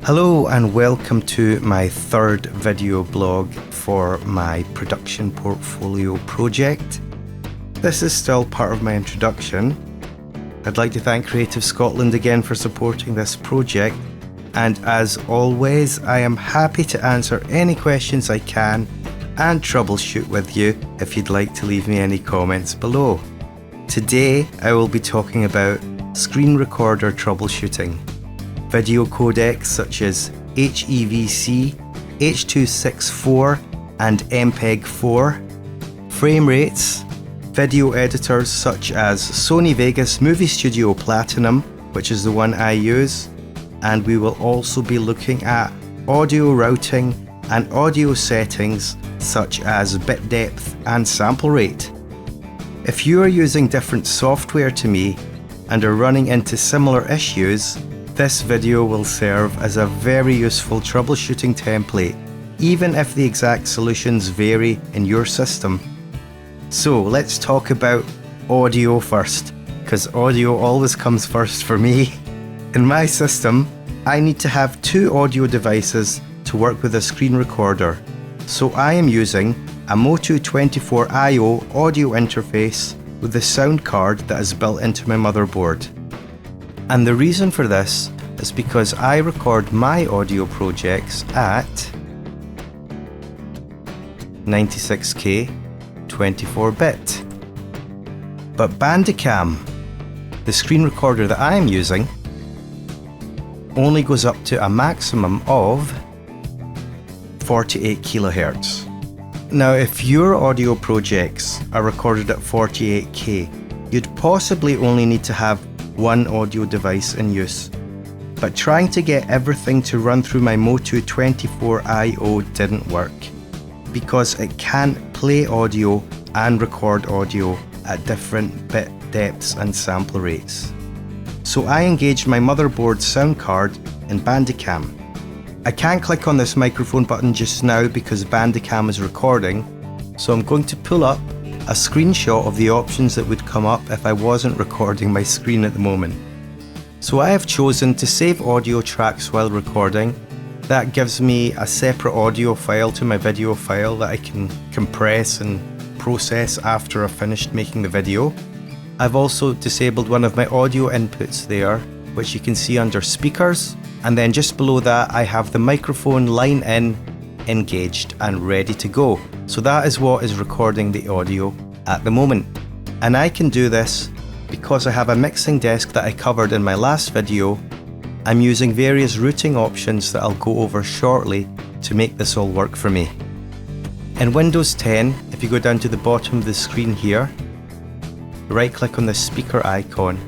Hello and welcome to my third video blog for my production portfolio project. This is still part of my introduction. I'd like to thank Creative Scotland again for supporting this project, and as always I am happy to answer any questions I can and troubleshoot with you if you'd like to leave me any comments below. Today I will be talking about screen recorder troubleshooting, video codecs such as HEVC, H.264 and MPEG-4, frame rates, video editors such as Sony Vegas Movie Studio Platinum, which is the one I use, and we will also be looking at audio routing and audio settings such as bit depth and sample rate. If you are using different software to me and are running into similar issues, this video will serve as a very useful troubleshooting template, even if the exact solutions vary in your system. So let's talk about audio first, because audio always comes first for me. In my system, I need to have two audio devices to work with a screen recorder. So I am using a Motu 24IO audio interface with the sound card that is built into my motherboard. And the reason for this is because I record my audio projects at 96K 24-bit. But Bandicam, the screen recorder that I am using, only goes up to a maximum of 48 kHz. Now if your audio projects are recorded at 48K, you'd possibly only need to have one audio device in use. But trying to get everything to run through my Motu 24IO didn't work, because it can't play audio and record audio at different bit depths and sample rates. So I engaged my motherboard sound card in Bandicam. I can't click on this microphone button just now because Bandicam is recording, so I'm going to pull up a screenshot of the options that would come up if I wasn't recording my screen at the moment. So I have chosen to save audio tracks while recording. That gives me a separate audio file to my video file that I can compress and process after I've finished making the video. I've also disabled one of my audio inputs there, which you can see under speakers, and then just below that I have the microphone line in, engaged and ready to go. So that is what is recording the audio at the moment. And I can do this because I have a mixing desk that I covered in my last video. I'm using various routing options that I'll go over shortly to make this all work for me. In Windows 10, if you go down to the bottom of the screen here, right click on the speaker icon,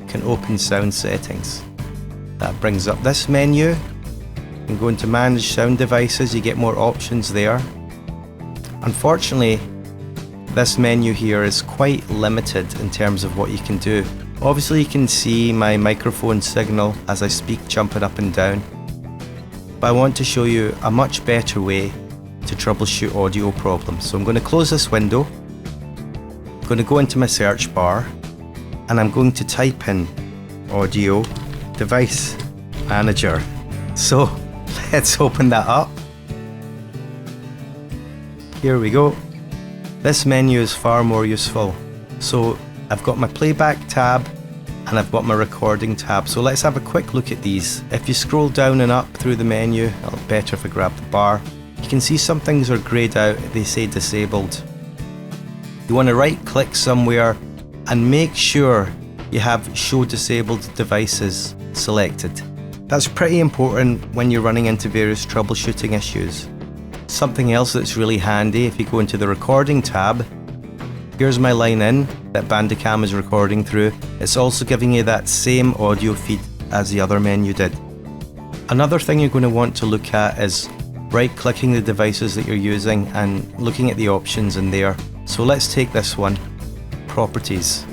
you can open sound settings. That brings up this menu. You can go into manage sound devices, you get more options there. Unfortunately, this menu here is quite limited in terms of what you can do. Obviously you can see my microphone signal as I speak jumping up and down, but I want to show you a much better way to troubleshoot audio problems. So I'm going to close this window, I'm going to go into my search bar, and I'm going to type in audio device manager. So let's open that up. Here we go. This menu is far more useful. So I've got my playback tab and I've got my recording tab. So let's have a quick look at these. If you scroll down and up through the menu, it'll be better if I grab the bar. You can see some things are greyed out, they say disabled. You want to right click somewhere and make sure you have show disabled devices selected. That's pretty important when you're running into various troubleshooting issues. Something else that's really handy, if you go into the recording tab, here's my line in that Bandicam is recording through. It's also giving you that same audio feed as the other menu did. Another thing you're going to want to look at is right clicking the devices that you're using and looking at the options in there. So let's take this one, properties.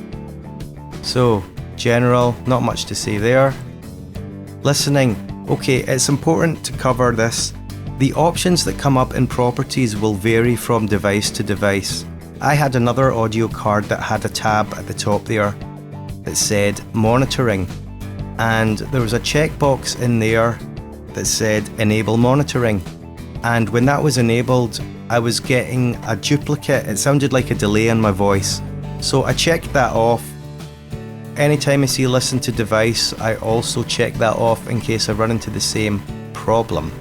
So general, not much to say there. Listening, okay, it's important to cover this. The options that come up in properties will vary from device to device. I had another audio card that had a tab at the top there that said monitoring, and there was a checkbox in there that said enable monitoring. And when that was enabled, I was getting a duplicate. It sounded like a delay in my voice. So I checked that off. Anytime I see listen to device, I also check that off in case I run into the same problem.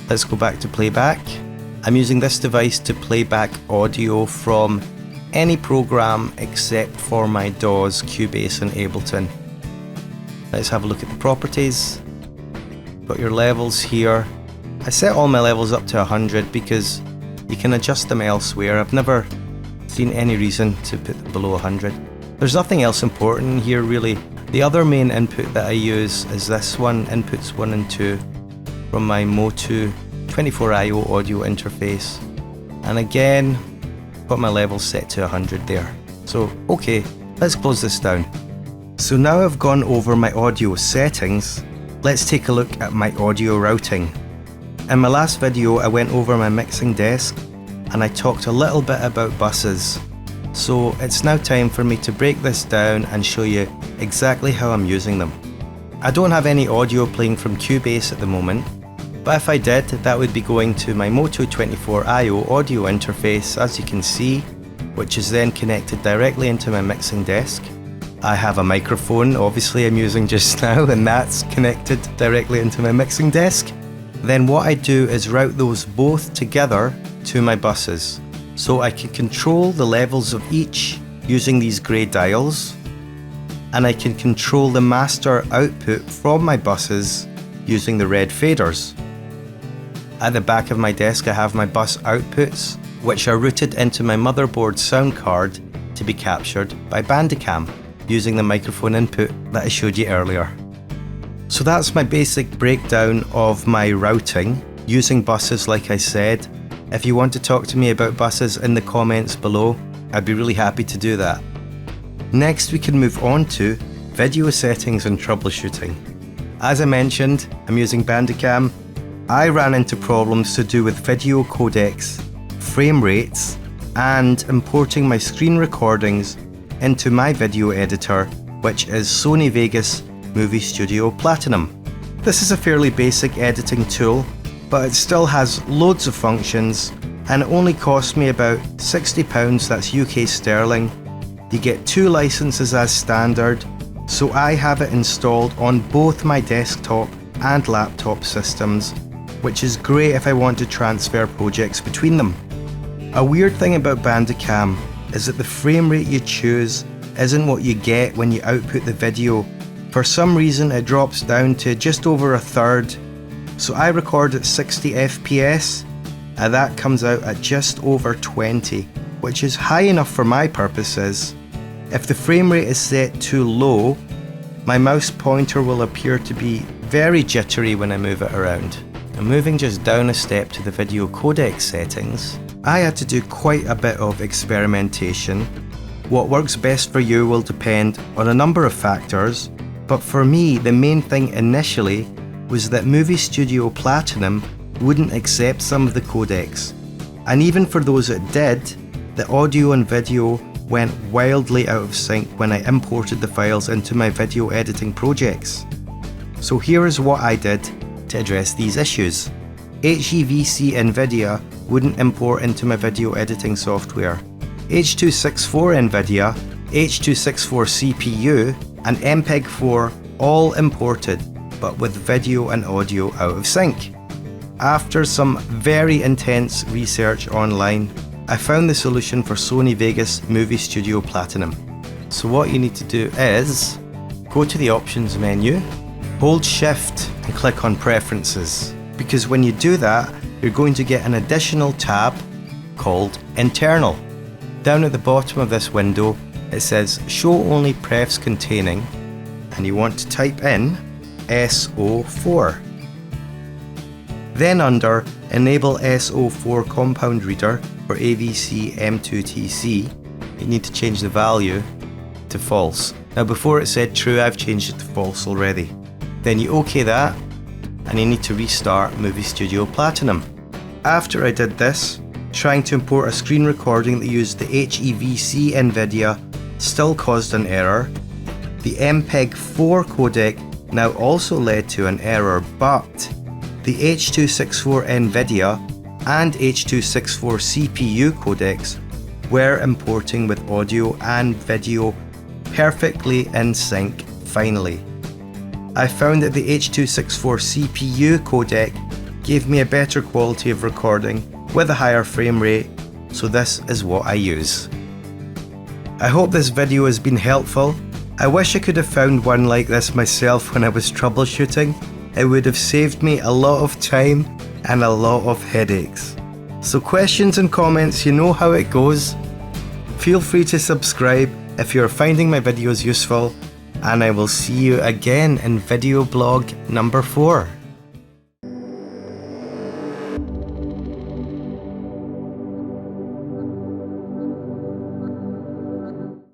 Let's go back to playback. I'm using this device to play back audio from any program except for my DAWs, Cubase and Ableton. Let's have a look at the properties. Got your levels here. I set all my levels up to 100 because you can adjust them elsewhere. I've never seen any reason to put them below 100. There's nothing else important here really. The other main input that I use is this one, inputs 1 and 2 from my Motu 24IO audio interface. And again, got my levels set to 100 there. So okay, let's close this down. So now I've gone over my audio settings, let's take a look at my audio routing. In my last video I went over my mixing desk and I talked a little bit about buses. So it's now time for me to break this down and show you exactly how I'm using them. I don't have any audio playing from Cubase at the moment, but if I did, that would be going to my Motu 24IO audio interface, as you can see, which is then connected directly into my mixing desk. I have a microphone, obviously I'm using just now, and that's connected directly into my mixing desk. Then what I do is route those both together to my buses. So I can control the levels of each using these grey dials, and I can control the master output from my buses using the red faders. At the back of my desk I have my bus outputs, which are routed into my motherboard sound card to be captured by Bandicam using the microphone input that I showed you earlier. So that's my basic breakdown of my routing using buses like I said. If you want to talk to me about buses in the comments below, I'd be really happy to do that. Next we can move on to video settings and troubleshooting. As I mentioned, I'm using Bandicam. I ran into problems to do with video codecs, frame rates, and importing my screen recordings into my video editor, which is Sony Vegas Movie Studio Platinum. This is a fairly basic editing tool, but it still has loads of functions and it only cost me about £60, that's UK sterling. You get 2 licenses as standard, so I have it installed on both my desktop and laptop systems, which is great if I want to transfer projects between them. A weird thing about Bandicam is that the frame rate you choose isn't what you get when you output the video. For some reason it drops down to just over a third. So I record at 60 FPS and that comes out at just over 20, which is high enough for my purposes. If the frame rate is set too low, my mouse pointer will appear to be very jittery when I move it around. And moving just down a step to the video codec settings, I had to do quite a bit of experimentation. What works best for you will depend on a number of factors, but for me the main thing initially was that Movie Studio Platinum wouldn't accept some of the codecs. And even for those that did, the audio and video went wildly out of sync when I imported the files into my video editing projects. So here is what I did to address these issues. HEVC NVIDIA wouldn't import into my video editing software. H.264 NVIDIA, H.264 CPU and MPEG-4 all imported, but with video and audio out of sync. After some very intense research online, I found the solution for Sony Vegas Movie Studio Platinum. So what you need to do is go to the options menu, hold shift and click on preferences, because when you do that you're going to get an additional tab called internal. Down at the bottom of this window it says show only prefs containing, and you want to type in SO4. Then under enable SO4 compound reader for AVC M2TC, you need to change the value to false. Now before it said true, I've changed it to false already. Then you OK that and you need to restart Movie Studio Platinum. After I did this, trying to import a screen recording that used the HEVC NVIDIA still caused an error. The MPEG-4 codec now also led to an error, but the H.264 NVIDIA and H.264 CPU codecs were importing with audio and video perfectly in sync finally. I found that the H.264 CPU codec gave me a better quality of recording with a higher frame rate, so this is what I use. I hope this video has been helpful. I wish I could have found one like this myself when I was troubleshooting. It would have saved me a lot of time and a lot of headaches. So questions and comments, you know how it goes. Feel free to subscribe if you're finding my videos useful, and I will see you again in video blog number 4.